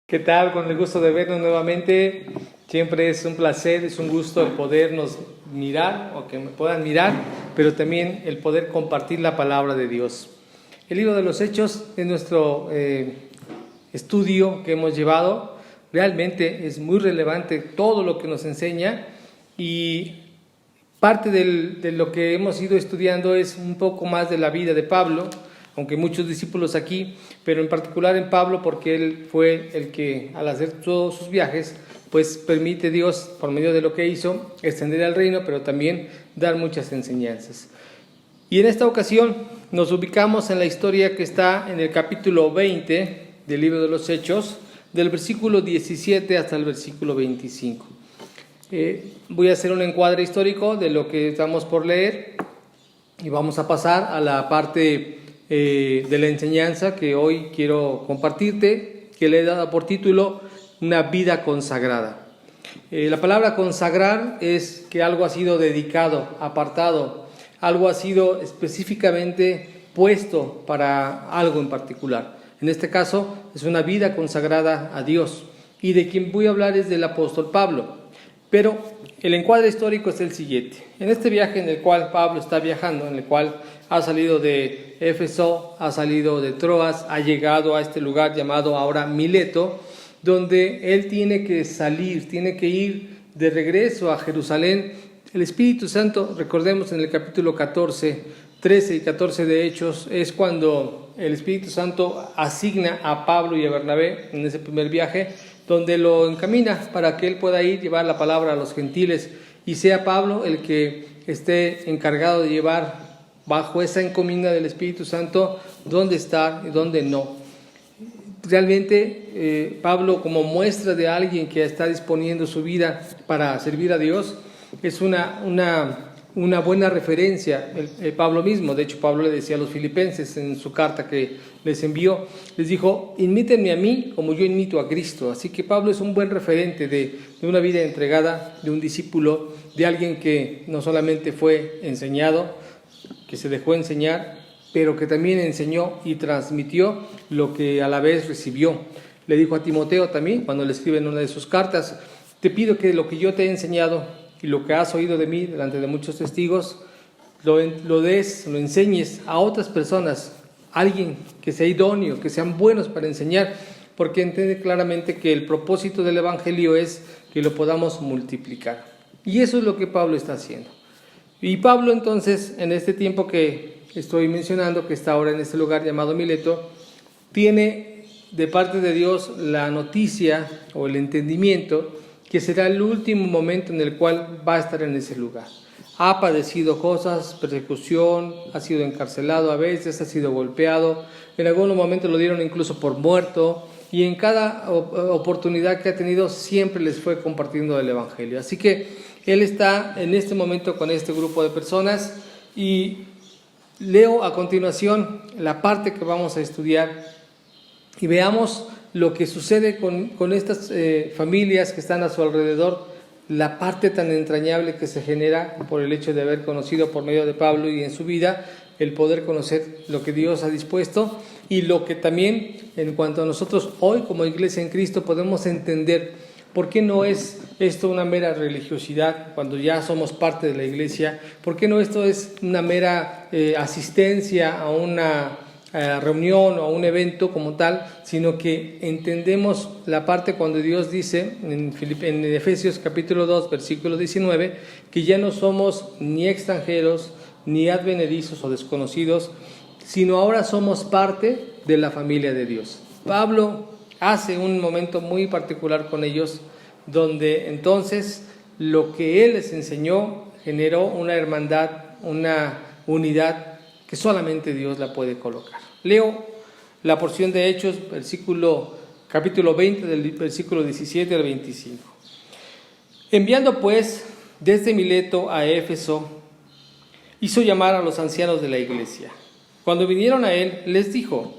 ¿Qué tal? Con el gusto de vernos nuevamente. Siempre es un placer, es un gusto el podernos mirar o que me puedan mirar, pero también el poder compartir la palabra de Dios. El libro de los Hechos es nuestro estudio que hemos llevado. Realmente es muy relevante todo lo que nos enseña y parte de lo que hemos ido estudiando es un poco más de la vida de Pablo, aunque muchos discípulos aquí, pero en particular en Pablo, porque él fue el que al hacer todos sus viajes, pues permite Dios, por medio de lo que hizo, extender el reino, pero también dar muchas enseñanzas. Y en esta ocasión nos ubicamos en la historia que está en el capítulo 20 del libro de los Hechos, del versículo 17 hasta el versículo 25. Voy a hacer un encuadre histórico de lo que estamos por leer y vamos a pasar a la parte de la enseñanza que hoy quiero compartirte, que le he dado por título Una vida consagrada. La palabra consagrar es que algo ha sido dedicado, apartado, algo ha sido específicamente puesto para algo en particular. En este caso es una vida consagrada a Dios, y de quien voy a hablar es del apóstol Pablo. Pero el encuadre histórico es el siguiente. En este viaje en el cual Pablo está viajando, en el cual ha salido de Éfeso, ha salido de Troas, ha llegado a este lugar llamado ahora Mileto, donde él tiene que salir, tiene que ir de regreso a Jerusalén. El Espíritu Santo, recordemos en el capítulo 13 y 14 de Hechos, es cuando el Espíritu Santo asigna a Pablo y a Bernabé en ese primer viaje, donde lo encamina para que él pueda ir, llevar la palabra a los gentiles, y sea Pablo el que esté encargado de llevar bajo esa encomienda del Espíritu Santo dónde estar y dónde no. Realmente Pablo, como muestra de alguien que está disponiendo su vida para servir a Dios, es una buena referencia. Pablo mismo, de hecho Pablo le decía a los filipenses en su carta que les envió, les dijo: imítenme a mí como yo imito a Cristo. Así que Pablo es un buen referente de una vida entregada, de un discípulo, de alguien que no solamente fue enseñado, que se dejó enseñar, pero que también enseñó y transmitió lo que a la vez recibió. Le dijo a Timoteo también, cuando le escribe en una de sus cartas: te pido que lo que yo te he enseñado y lo que has oído de mí delante de muchos testigos, lo enseñes a otras personas, alguien que sea idóneo, que sean buenos para enseñar, porque entiende claramente que el propósito del Evangelio es que lo podamos multiplicar. Y eso es lo que Pablo está haciendo. Y Pablo entonces, en este tiempo que estoy mencionando, que está ahora en este lugar llamado Mileto, tiene de parte de Dios la noticia o el entendimiento que será el último momento en el cual va a estar en ese lugar. Ha padecido cosas, persecución, ha sido encarcelado a veces, ha sido golpeado, en algunos momentos lo dieron incluso por muerto, y en cada oportunidad que ha tenido siempre les fue compartiendo el Evangelio. Así que él está en este momento con este grupo de personas, y leo a continuación la parte que vamos a estudiar y veamos lo que sucede con estas familias que están a su alrededor, la parte tan entrañable que se genera por el hecho de haber conocido por medio de Pablo y en su vida, el poder conocer lo que Dios ha dispuesto, y lo que también en cuanto a nosotros hoy como iglesia en Cristo podemos entender. ¿Por qué no es esto una mera religiosidad cuando ya somos parte de la iglesia? ¿Por qué no esto es una mera asistencia a una reunión o a un evento como tal, sino que entendemos la parte cuando Dios dice en Efesios capítulo 2 versículo 19 que ya no somos ni extranjeros ni advenedizos o desconocidos, sino ahora somos parte de la familia de Dios? Pablo hace un momento muy particular con ellos, donde entonces lo que él les enseñó generó una hermandad, una unidad que solamente Dios la puede colocar. Leo la porción de Hechos, capítulo 20, del versículo 17 al 25. Enviando pues desde Mileto a Éfeso, hizo llamar a los ancianos de la iglesia. Cuando vinieron a él, les dijo: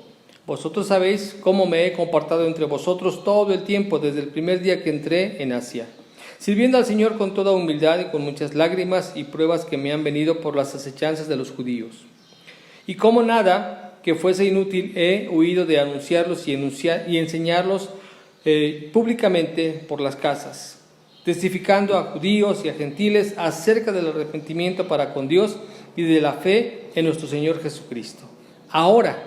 vosotros sabéis cómo me he comportado entre vosotros todo el tiempo, desde el primer día que entré en Asia, sirviendo al Señor con toda humildad y con muchas lágrimas y pruebas que me han venido por las acechanzas de los judíos. Y como nada que fuese inútil he huido de anunciarlos y enseñarlos públicamente por las casas, testificando a judíos y a gentiles acerca del arrepentimiento para con Dios y de la fe en nuestro Señor Jesucristo. Ahora,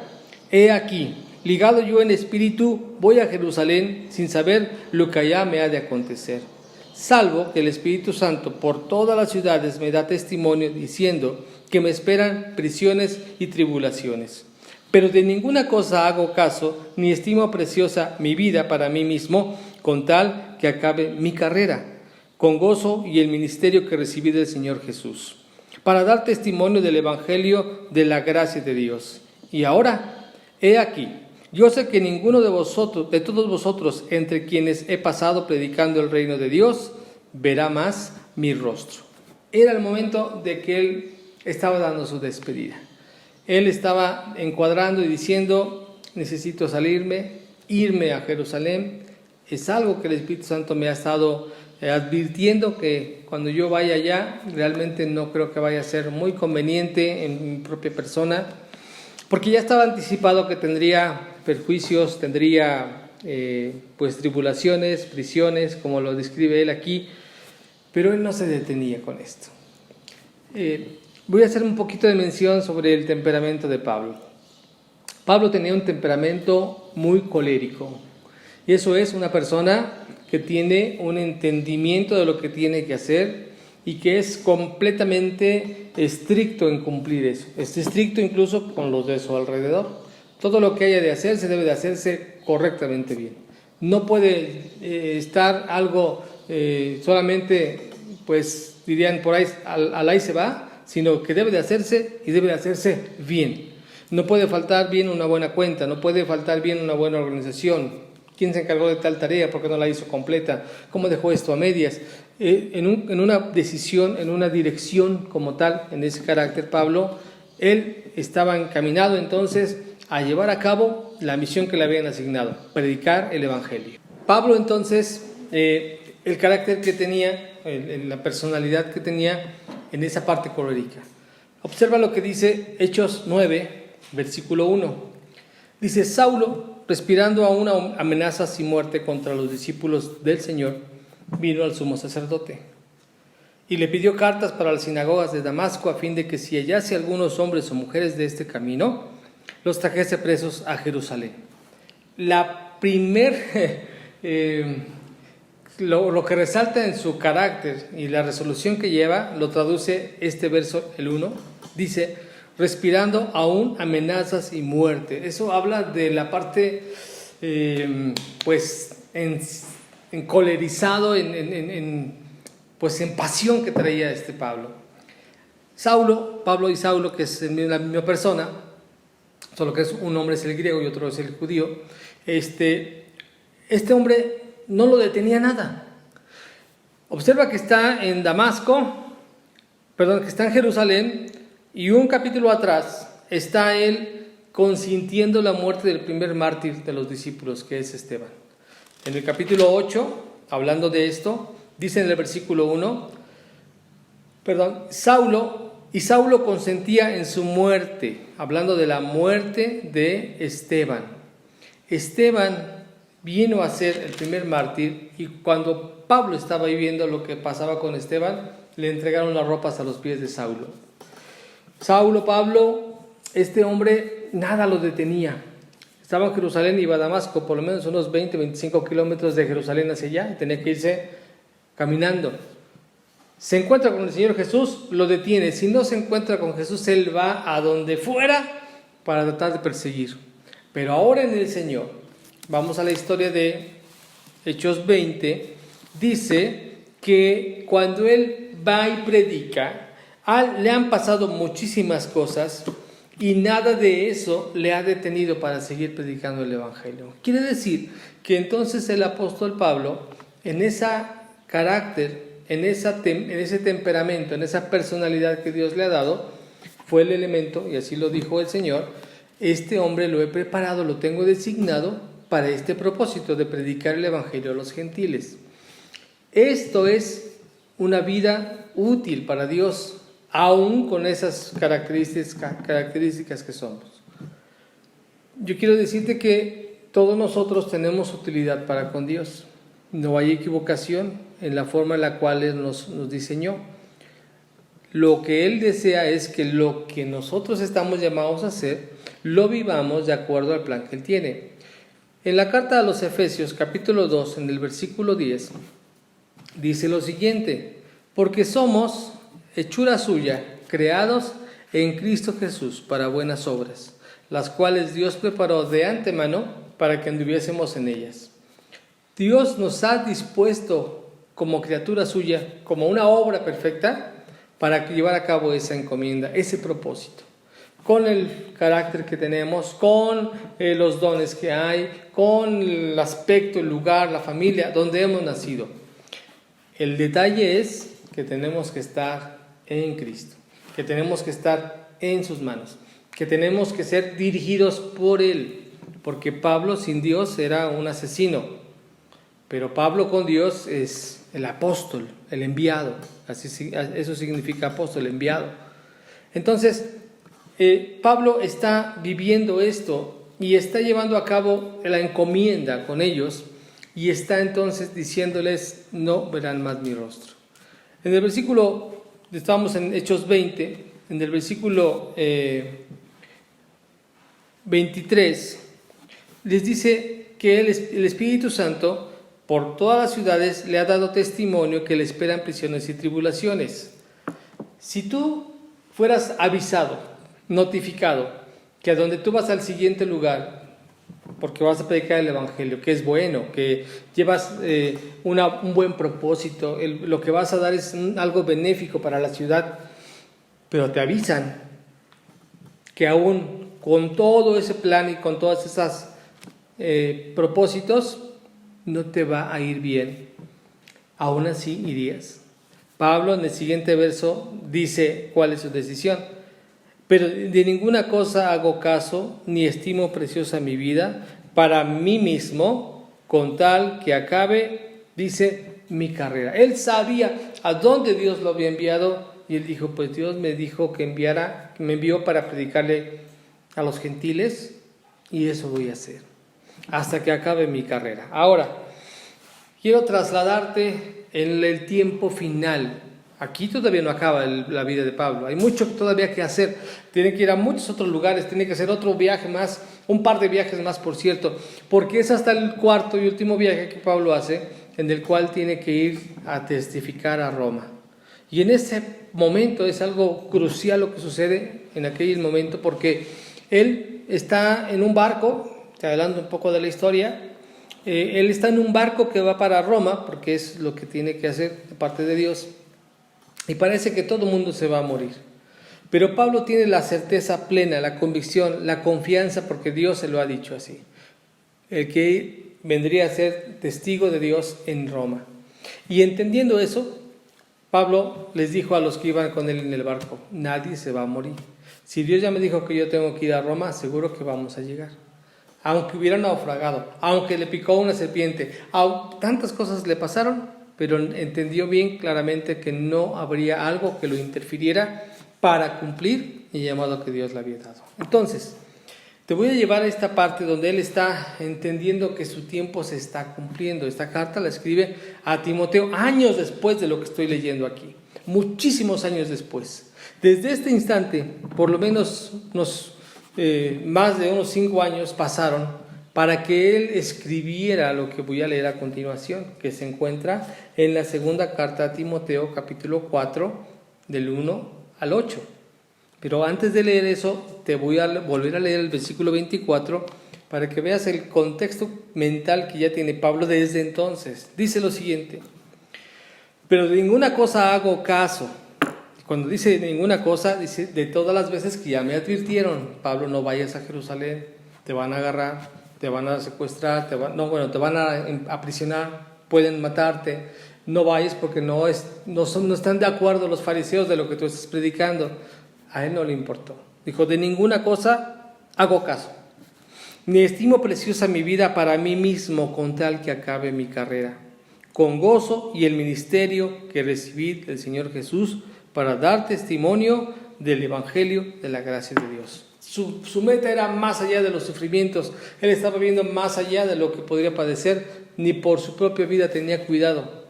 he aquí, ligado yo en espíritu, voy a Jerusalén sin saber lo que allá me ha de acontecer, salvo que el Espíritu Santo por todas las ciudades me da testimonio diciendo que me esperan prisiones y tribulaciones. Pero de ninguna cosa hago caso, ni estimo preciosa mi vida para mí mismo, con tal que acabe mi carrera, con gozo y el ministerio que recibí del Señor Jesús, para dar testimonio del Evangelio de la gracia de Dios. Y ahora, he aquí, yo sé que ninguno de vosotros, de todos vosotros, entre quienes he pasado predicando el reino de Dios, verá más mi rostro. Era el momento de que él estaba dando su despedida. Él estaba encuadrando y diciendo, necesito irme a Jerusalén. Es algo que el Espíritu Santo me ha estado advirtiendo, que cuando yo vaya allá, realmente no creo que vaya a ser muy conveniente en mi propia persona, porque ya estaba anticipado que tendría perjuicios, tendría pues tribulaciones, prisiones, como lo describe él aquí, pero él no se detenía con esto. Voy a hacer un poquito de mención sobre el temperamento de Pablo. Pablo tenía un temperamento muy colérico, y eso es una persona que tiene un entendimiento de lo que tiene que hacer y que es completamente estricto en cumplir eso. Es estricto incluso con los de su alrededor. Todo lo que haya de hacerse debe de hacerse correctamente bien. No puede estar algo solamente, pues dirían por ahí, al ahí se va, sino que debe de hacerse y debe de hacerse bien. No puede faltar bien una buena cuenta, no puede faltar bien una buena organización. ¿Quién se encargó de tal tarea? ¿Por qué no la hizo completa? ¿Cómo dejó esto a medias? En una decisión, en una dirección como tal, en ese carácter, Pablo, él estaba encaminado entonces a llevar a cabo la misión que le habían asignado, predicar el Evangelio. Pablo entonces, el carácter que tenía, la personalidad que tenía en esa parte colérica. Observa lo que dice Hechos 9, versículo 1. Dice, Saulo, respirando aún amenazas y muerte contra los discípulos del Señor, vino al sumo sacerdote y le pidió cartas para las sinagogas de Damasco, a fin de que si hallase algunos hombres o mujeres de este camino, los trajese presos a Jerusalén. La lo que resalta en su carácter y la resolución que lleva, lo traduce este verso, el 1, dice, respirando aún amenazas y muerte. Eso habla de la parte, pues, encolerizado, pues, en pasión que traía Pablo. Pablo y Saulo, que es la misma persona, solo que un hombre es el griego y otro es el judío. Este hombre no lo detenía nada. Observa que está en que está en Jerusalén, y un capítulo atrás está él consintiendo la muerte del primer mártir de los discípulos, que es Esteban. En el capítulo 8, hablando de esto, dice en el versículo 1, Saulo consentía en su muerte, hablando de la muerte de Esteban. Esteban vino a ser el primer mártir, y cuando Pablo estaba viendo lo que pasaba con Esteban, le entregaron las ropas a los pies de Saulo. Pablo, este hombre, nada lo detenía. Estaba en Jerusalén, iba a Damasco, por lo menos unos 20-25 kilómetros de Jerusalén hacia allá, y tenía que irse caminando. Se encuentra con el Señor Jesús, lo detiene. Si no se encuentra con Jesús, él va a donde fuera para tratar de perseguir. Pero ahora en el Señor, vamos a la historia de Hechos 20, dice que cuando él va y predica, le han pasado muchísimas cosas y nada de eso le ha detenido para seguir predicando el Evangelio. Quiere decir que entonces el apóstol Pablo, en ese carácter, en ese temperamento, en esa personalidad que Dios le ha dado, fue el elemento, y así lo dijo el Señor, este hombre lo he preparado, lo tengo designado para este propósito de predicar el Evangelio a los gentiles. Esto es una vida útil para Dios, aún con esas características que somos. Yo quiero decirte que todos nosotros tenemos utilidad para con Dios. No hay equivocación en la forma en la cual Él nos diseñó. Lo que Él desea es que lo que nosotros estamos llamados a hacer, lo vivamos de acuerdo al plan que Él tiene. En la carta a los Efesios, capítulo 2, en el versículo 10, dice lo siguiente: porque somos hechura suya, creados en Cristo Jesús para buenas obras, las cuales Dios preparó de antemano para que anduviésemos en ellas. Dios nos ha dispuesto como criatura suya, como una obra perfecta, para llevar a cabo esa encomienda, ese propósito, con el carácter que tenemos, con los dones que hay, con el aspecto, el lugar, la familia donde hemos nacido. El detalle es que tenemos que estar en Cristo, que tenemos que estar en sus manos, que tenemos que ser dirigidos por Él, porque Pablo sin Dios era un asesino, pero Pablo con Dios es el apóstol, el enviado. Eso significa apóstol, enviado. Entonces, Pablo está viviendo esto y está llevando a cabo la encomienda con ellos y está entonces diciéndoles: no verán más mi rostro. En el versículo, estamos en Hechos 20, en el versículo 23, les dice que el Espíritu Santo por todas las ciudades le ha dado testimonio que le esperan prisiones y tribulaciones. Si tú fueras avisado, notificado, que a donde tú vas al siguiente lugar, porque vas a predicar el Evangelio, que es bueno, que llevas un buen propósito, lo que vas a dar es algo benéfico para la ciudad, pero te avisan que aún con todo ese plan y con todas esas propósitos, no te va a ir bien. Aún así irías. Pablo en el siguiente verso dice cuál es su decisión: pero de ninguna cosa hago caso, ni estimo preciosa mi vida para mí mismo, con tal que acabe, dice, mi carrera. Él sabía a dónde Dios lo había enviado y él dijo: pues Dios me dijo que me envió para predicarle a los gentiles y eso voy a hacer hasta que acabe mi carrera. Ahora, quiero trasladarte en el tiempo final. Aquí todavía no acaba la vida de Pablo. Hay mucho todavía que hacer. Tiene que ir a muchos otros lugares. Tiene que hacer otro viaje más. Un par de viajes más, por cierto. Porque es hasta el cuarto y último viaje que Pablo hace, en el cual tiene que ir a testificar a Roma. Y en ese momento es algo crucial lo que sucede en aquel momento, porque él está en un barco. Te adelanto un poco de la historia. Él está en un barco que va para Roma, porque es lo que tiene que hacer de parte de Dios. Y parece que todo el mundo se va a morir. Pero Pablo tiene la certeza plena, la convicción, la confianza, porque Dios se lo ha dicho así. El que vendría a ser testigo de Dios en Roma. Y entendiendo eso, Pablo les dijo a los que iban con él en el barco: nadie se va a morir. Si Dios ya me dijo que yo tengo que ir a Roma, seguro que vamos a llegar. Aunque hubiera naufragado, aunque le picó una serpiente, tantas cosas le pasaron, pero entendió bien claramente que no habría algo que lo interfiriera para cumplir el llamado que Dios le había dado. Entonces, te voy a llevar a esta parte donde él está entendiendo que su tiempo se está cumpliendo. Esta carta la escribe a Timoteo años después de lo que estoy leyendo aquí, muchísimos años después. Desde este instante, por lo menos más de unos 5 años pasaron para que él escribiera lo que voy a leer a continuación, que se encuentra en la segunda carta a Timoteo, capítulo 4, del 1 al 8. Pero antes de leer eso, te voy a volver a leer el versículo 24 para que veas el contexto mental que ya tiene Pablo desde entonces. Dice lo siguiente: pero de ninguna cosa hago caso. Cuando dice ninguna cosa, dice de todas las veces que ya me advirtieron: Pablo, no vayas a Jerusalén, te van a agarrar, te van a secuestrar, te van a aprisionar, pueden matarte, no vayas porque no están de acuerdo los fariseos de lo que tú estás predicando. A él no le importó. Dijo: de ninguna cosa hago caso, ni estimo preciosa mi vida para mí mismo, con tal que acabe mi carrera, con gozo y el ministerio que recibí del Señor Jesús, para dar testimonio del Evangelio de la gracia de Dios. Su meta era más allá de los sufrimientos. Él estaba viendo más allá de lo que podría padecer. Ni por su propia vida tenía cuidado,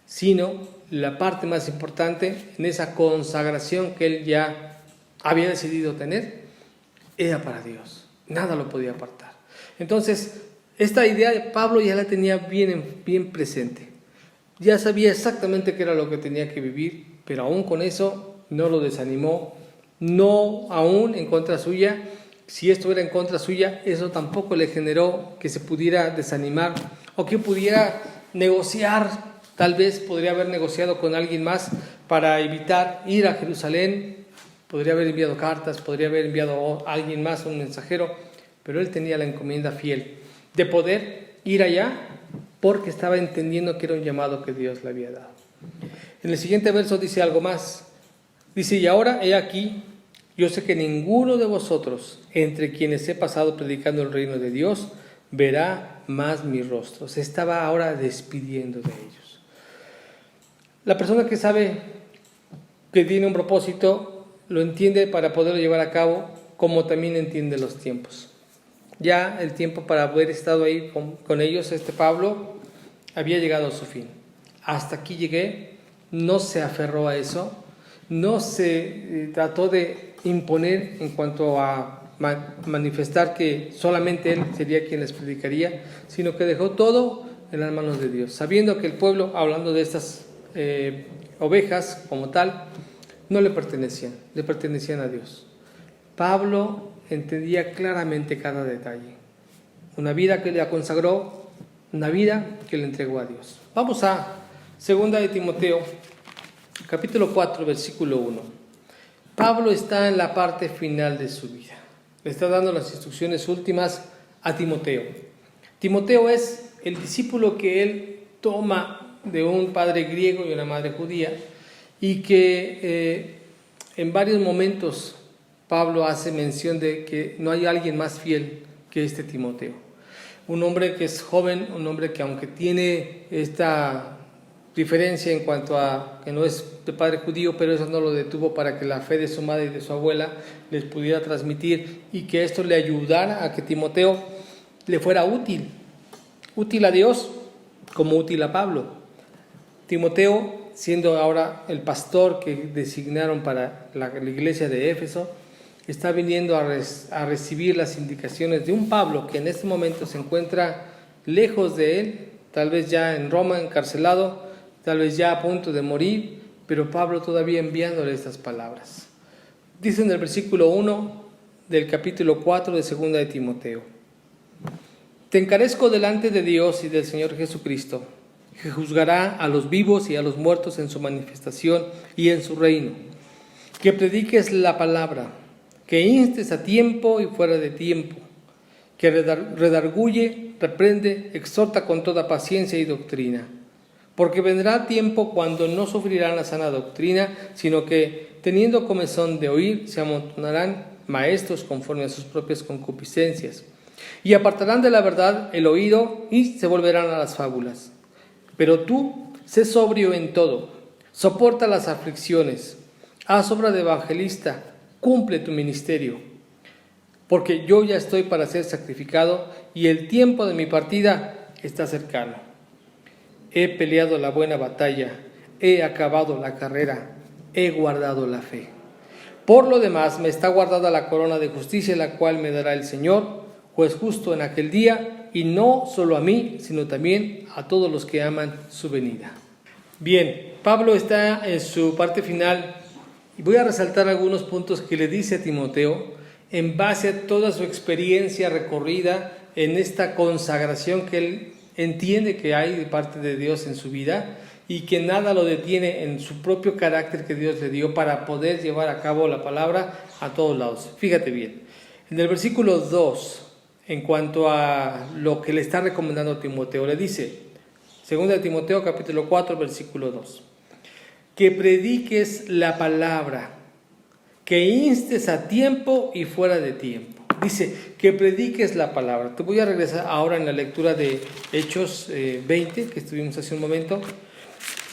sino la parte más importante en esa consagración que él ya había decidido tener, era para Dios. Nada lo podía apartar. Entonces, esta idea de Pablo ya la tenía bien presente. Ya sabía exactamente qué era lo que tenía que vivir, pero aún con eso no lo desanimó. No aún en contra suya. Si esto era en contra suya, eso tampoco le generó que se pudiera desanimar o que pudiera negociar. Tal vez podría haber negociado con alguien más para evitar ir a Jerusalén. Podría haber enviado cartas, podría haber enviado a alguien más, un mensajero, pero él tenía la encomienda fiel de poder ir allá porque estaba entendiendo que era un llamado que Dios le había dado. En el siguiente verso dice algo más. Dice, y ahora he aquí, yo sé que ninguno de vosotros, entre quienes he pasado predicando el reino de Dios, verá más mi rostro. Se estaba ahora despidiendo de ellos. La persona que sabe que tiene un propósito, lo entiende para poderlo llevar a cabo, como también entiende los tiempos. Ya el tiempo para haber estado ahí con ellos, Pablo, había llegado a su fin. Hasta aquí llegué, no se aferró a eso, no se trató de imponer en cuanto a manifestar que solamente él sería quien les predicaría, sino que dejó todo en las manos de Dios, sabiendo que el pueblo, hablando de estas ovejas como tal, no le pertenecían a Dios. Pablo entendía claramente cada detalle. Una vida que le consagró, una vida que le entregó a Dios. Vamos a 2 de Timoteo, capítulo 4, versículo 1. Pablo está en la parte final de su vida. Le está dando las instrucciones últimas a Timoteo. Timoteo es el discípulo que él toma de un padre griego y una madre judía, y que en varios momentos Pablo hace mención de que no hay alguien más fiel que Timoteo. Un hombre que es joven, un hombre que aunque tiene esta diferencia en cuanto a que no es de padre judío, pero eso no lo detuvo para que la fe de su madre y de su abuela les pudiera transmitir, y que esto le ayudara a que Timoteo le fuera útil a Dios como útil a Pablo. Timoteo, siendo ahora el pastor que designaron para la iglesia de Éfeso, está viniendo a recibir las indicaciones de un Pablo que en este momento se encuentra lejos de él, tal vez ya en Roma encarcelado, tal vez ya a punto de morir, pero Pablo todavía enviándole estas palabras. Dice en el versículo 1 del capítulo 4 de 2 de Timoteo: Te encarezco delante de Dios y del Señor Jesucristo, que juzgará a los vivos y a los muertos en su manifestación y en su reino, que prediques la palabra, que instes a tiempo y fuera de tiempo, que redarguye, reprende, exhorta con toda paciencia y doctrina. Porque vendrá tiempo cuando no sufrirán la sana doctrina, sino que, teniendo comezón de oír, se amontonarán maestros conforme a sus propias concupiscencias, y apartarán de la verdad el oído y se volverán a las fábulas. Pero tú, sé sobrio en todo, soporta las aflicciones, haz obra de evangelista, cumple tu ministerio, porque yo ya estoy para ser sacrificado y el tiempo de mi partida está cercano. He peleado la buena batalla, he acabado la carrera, he guardado la fe. Por lo demás me está guardada la corona de justicia, la cual me dará el Señor, juez justo en aquel día, y no solo a mí, sino también a todos los que aman su venida. Bien, Pablo está en su parte final y voy a resaltar algunos puntos que le dice a Timoteo en base a toda su experiencia recorrida en esta consagración que él entiende que hay de parte de Dios en su vida, y que nada lo detiene en su propio carácter que Dios le dio para poder llevar a cabo la palabra a todos lados. Fíjate bien, en el versículo 2, en cuanto a lo que le está recomendando a Timoteo, le dice, 2 de Timoteo capítulo 4, versículo 2, que prediques la palabra, que instes a tiempo y fuera de tiempo. Dice, que prediques la palabra. Te voy a regresar ahora en la lectura de Hechos 20, que estuvimos hace un momento,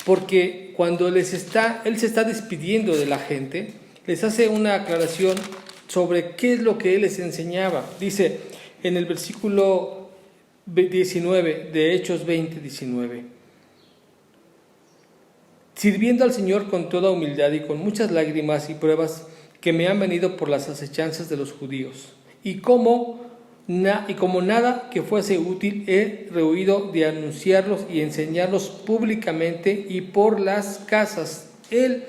porque cuando él se está despidiendo de la gente, les hace una aclaración sobre qué es lo que él les enseñaba. Dice en el versículo 19 de Hechos 20:19: sirviendo al Señor con toda humildad y con muchas lágrimas y pruebas que me han venido por las acechanzas de los judíos, y como nada que fuese útil he rehuido de anunciarlos y enseñarlos públicamente y por las casas. Él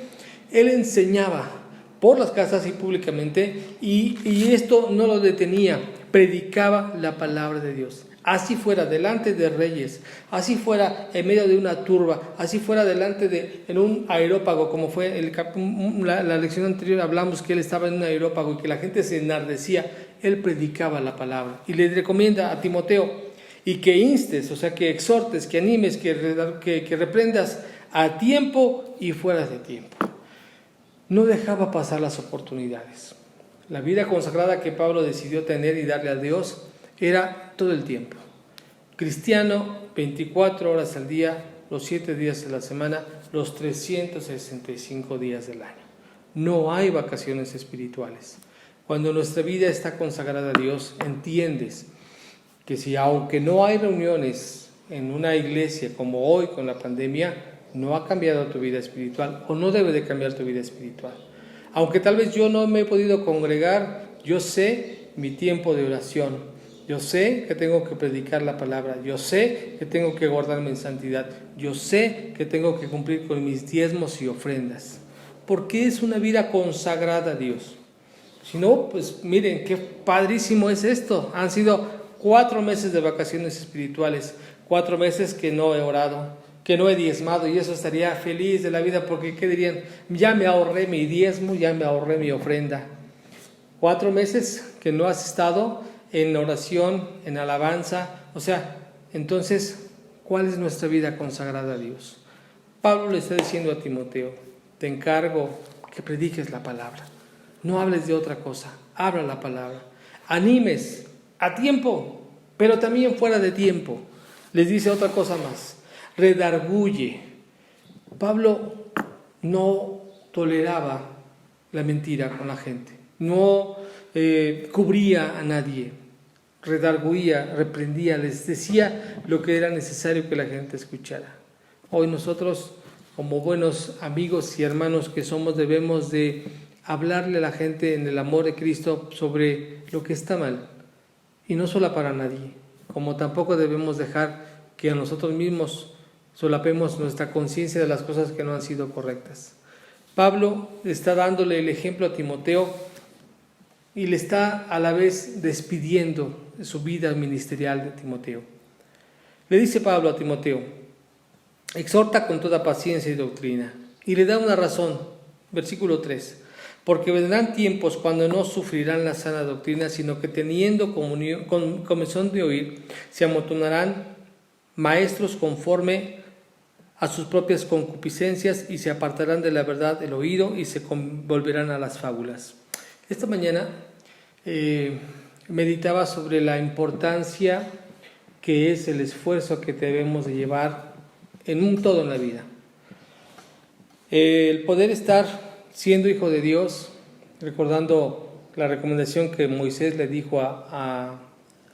enseñaba por las casas y públicamente, y esto no lo detenía, predicaba la palabra de Dios. Así fuera delante de reyes, así fuera en medio de una turba, así fuera en un aerópago, como fue la lección anterior, hablamos que él estaba en un aerópago y que la gente se enardecía, él predicaba la palabra. Y le recomienda a Timoteo, y que instes, o sea, que exhortes, que animes, que reprendas a tiempo y fuera de tiempo. No dejaba pasar las oportunidades. La vida consagrada que Pablo decidió tener y darle a Dios era todo el tiempo. Cristiano, 24 horas al día, los 7 días de la semana, los 365 días del año. No hay vacaciones espirituales. Cuando nuestra vida está consagrada a Dios, entiendes que si aunque no hay reuniones en una iglesia como hoy con la pandemia, no ha cambiado tu vida espiritual o no debe de cambiar tu vida espiritual. Aunque tal vez yo no me he podido congregar, yo sé mi tiempo de oración. Yo sé que tengo que predicar la palabra, yo sé que tengo que guardarme en santidad, yo sé que tengo que cumplir con mis diezmos y ofrendas, porque es una vida consagrada a Dios. Si no, pues miren, qué padrísimo es esto. Han sido 4 meses de vacaciones espirituales, 4 meses que no he orado, que no he diezmado, y eso estaría feliz de la vida, porque ¿qué dirían? Ya me ahorré mi diezmo, ya me ahorré mi ofrenda. 4 meses que no has estado en oración, en alabanza. O sea, entonces, ¿cuál es nuestra vida consagrada a Dios? Pablo le está diciendo a Timoteo: te encargo que prediques la palabra, no hables de otra cosa, habla la palabra, animes a tiempo, pero también fuera de tiempo. Les dice otra cosa más: redarguye. Pablo no toleraba la mentira con la gente, no cubría a nadie, redarguía, reprendía, les decía lo que era necesario que la gente escuchara. Hoy nosotros, como buenos amigos y hermanos que somos, debemos de hablarle a la gente en el amor de Cristo sobre lo que está mal, y no solo para nadie, como tampoco debemos dejar que a nosotros mismos solapemos nuestra conciencia de las cosas que no han sido correctas. Pablo está dándole el ejemplo a Timoteo y le está a la vez despidiendo de su vida ministerial de Timoteo. Le dice Pablo a Timoteo: exhorta con toda paciencia y doctrina. Y le da una razón, versículo 3: porque vendrán tiempos cuando no sufrirán la sana doctrina, sino que teniendo comezón de oír, se amontonarán maestros conforme a sus propias concupiscencias, y se apartarán de la verdad del oído y se volverán a las fábulas. Esta mañana meditaba sobre la importancia que es el esfuerzo que debemos de llevar en todo en la vida. El poder estar siendo hijo de Dios, recordando la recomendación que Moisés le dijo a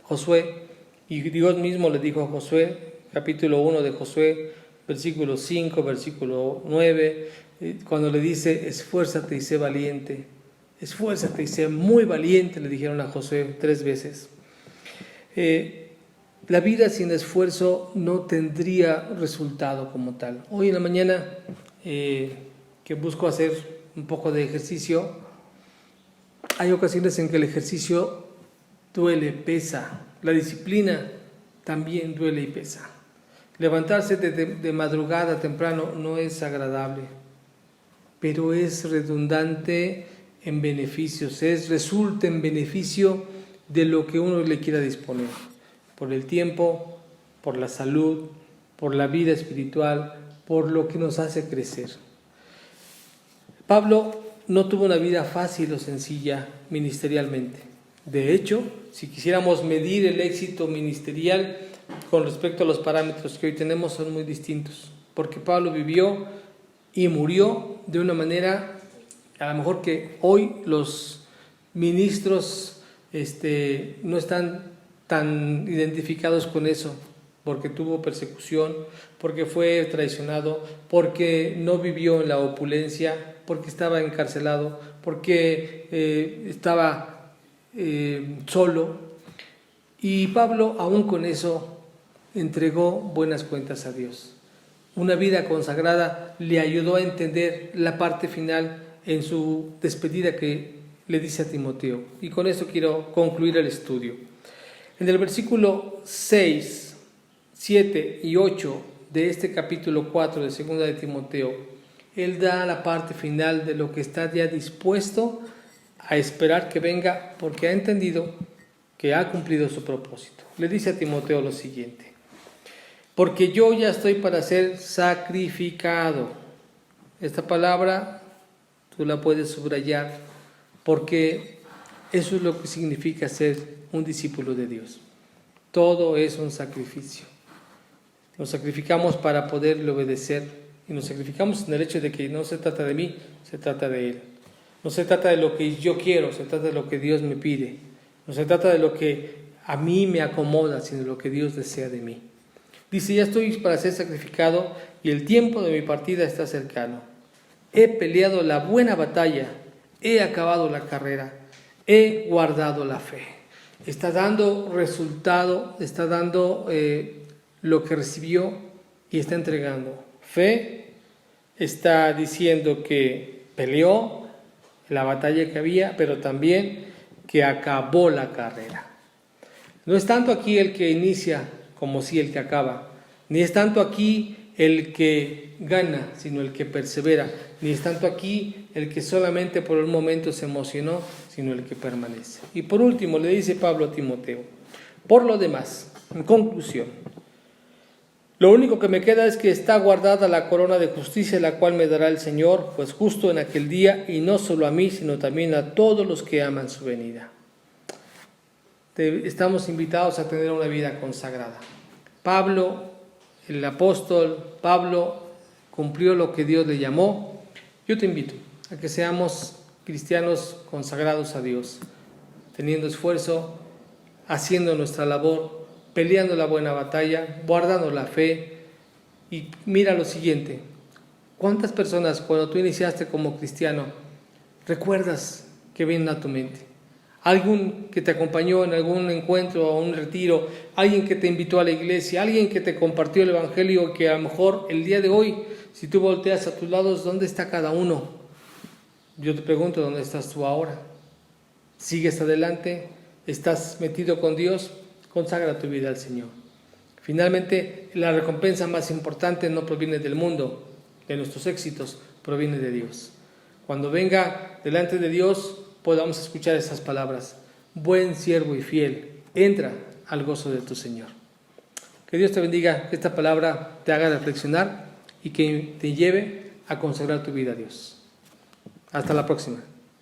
Josué, y Dios mismo le dijo a Josué, capítulo 1 de Josué, versículo 5, versículo 9, cuando le dice: esfuérzate y sé valiente. Esfuérzate y sé muy valiente, le dijeron a Josué 3 veces. La vida sin esfuerzo no tendría resultado como tal. Hoy en la mañana que busco hacer un poco de ejercicio, hay ocasiones en que el ejercicio duele, pesa. La disciplina también duele y pesa. Levantarse de madrugada temprano no es agradable, pero es redundante en beneficios, resulta en beneficio de lo que uno le quiera disponer, por el tiempo, por la salud, por la vida espiritual, por lo que nos hace crecer. Pablo no tuvo una vida fácil o sencilla ministerialmente. De hecho, si quisiéramos medir el éxito ministerial con respecto a los parámetros que hoy tenemos, son muy distintos, porque Pablo vivió y murió de una manera a lo mejor que hoy los ministros no están tan identificados con eso, porque tuvo persecución, porque fue traicionado, porque no vivió en la opulencia, porque estaba encarcelado, porque estaba solo. Y Pablo, aún con eso, entregó buenas cuentas a Dios. Una vida consagrada le ayudó a entender la parte final en su despedida que le dice a Timoteo. Y con esto quiero concluir el estudio. En el versículo 6, 7 y 8 de este capítulo 4 de 2 de Timoteo, él da la parte final de lo que está ya dispuesto a esperar que venga, porque ha entendido que ha cumplido su propósito. Le dice a Timoteo lo siguiente: porque yo ya estoy para ser sacrificado. Esta palabra tú la puedes subrayar, porque eso es lo que significa ser un discípulo de Dios. Todo es un sacrificio. Nos sacrificamos para poderle obedecer, y nos sacrificamos en el hecho de que no se trata de mí, se trata de Él. No se trata de lo que yo quiero, se trata de lo que Dios me pide. No se trata de lo que a mí me acomoda, sino de lo que Dios desea de mí. Dice: ya estoy para ser sacrificado y el tiempo de mi partida está cercano. He peleado la buena batalla, he acabado la carrera, he guardado la fe. Está dando resultado, está dando lo que recibió y está entregando fe. Está diciendo que peleó la batalla que había, pero también que acabó la carrera. No es tanto aquí el que inicia como sí el que acaba, ni es tanto aquí el que gana, sino el que persevera, ni es tanto aquí el que solamente por un momento se emocionó, sino el que permanece. Y por último le dice Pablo a Timoteo: por lo demás, en conclusión, lo único que me queda es que está guardada la corona de justicia, la cual me dará el Señor, pues justo en aquel día, y no solo a mí, sino también a todos los que aman su venida. Estamos invitados a tener una vida consagrada. Pablo, el apóstol Pablo, cumplió lo que Dios le llamó. Yo te invito a que seamos cristianos consagrados a Dios, teniendo esfuerzo, haciendo nuestra labor, peleando la buena batalla, guardando la fe. Y mira lo siguiente: ¿cuántas personas cuando tú iniciaste como cristiano recuerdas que vienen a tu mente? Alguien que te acompañó en algún encuentro o un retiro, alguien que te invitó a la iglesia, alguien que te compartió el evangelio, que a lo mejor el día de hoy, si tú volteas a tus lados, ¿dónde está cada uno? Yo te pregunto: ¿dónde estás tú ahora? ¿Sigues adelante? ¿Estás metido con Dios? Consagra tu vida al Señor. Finalmente, la recompensa más importante no proviene del mundo, de nuestros éxitos, proviene de Dios. Cuando venga delante de Dios, podamos escuchar estas palabras: buen siervo y fiel, entra al gozo de tu Señor. Que Dios te bendiga, que esta palabra te haga reflexionar y que te lleve a consagrar tu vida a Dios. Hasta la próxima.